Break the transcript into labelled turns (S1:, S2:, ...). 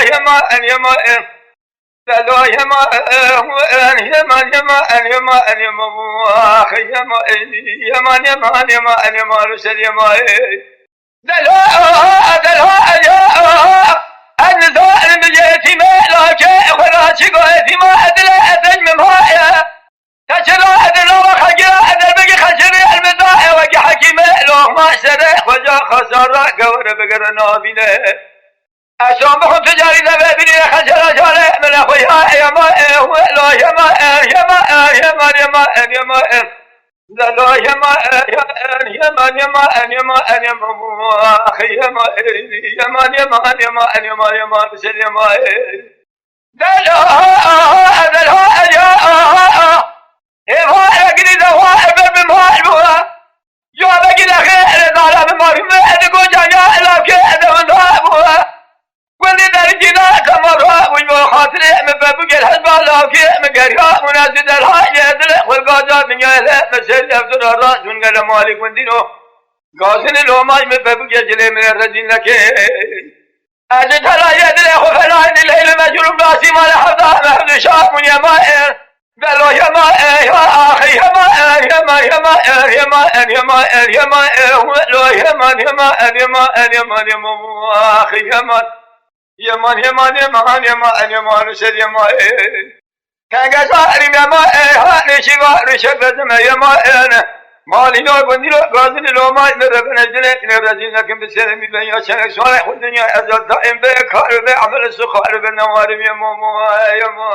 S1: يما أن يما لا يما أن يما يما أن يما أن يما أخي يما يما يما يما أن يما رسل يما دلها يا أن ذا المجيتي ما لا شيء ولا شيء ما أدري أتجمع هاي تشرى أدنى وخجرى أدنى بقي خجري المدائع وقي حكيمة لو ما شريح وجا خسارة قور بقر نابينه أشام بخم تجاري ذبابيني خجرى جاري من أخويا يما لا يما يما يما يما يما لا يما يما يما يما يما أخي يما يما يما يما يما يما بسر يما دلها دلها يا هوا أجري دوا أبى بمهاجمها يا بقي دخيل دارا بمهاجمة أدقو جايا لكن أدم دابها واللي درجنا كمرها وجو خاطري من بابك الحزب لكن مقرها مناسد الحاجة دلق والقاجات من يهلا مسجد أفضل الرأس من قال مالك وندينه قاسن الهماج من بابك يجلي من الرجل لكن أجد هلا يدلق وفلا إن الليل مجرم راسي ما لحظة محمد شاف من يمائر قالوا يما يا أخي يما يما يما يما يما يما لا يما يما يما يما يما أخي يما يما يما يما يما يما رسل يما كان قصاري يما هاني شبا رشبت ما يما مالي لو بندي لو قاضي لو ما نربنا جل نرجع لكن بسلام الله يا شيخ صالح والدنيا أزل دائم بكار بعمل السخار بالنوار يما يما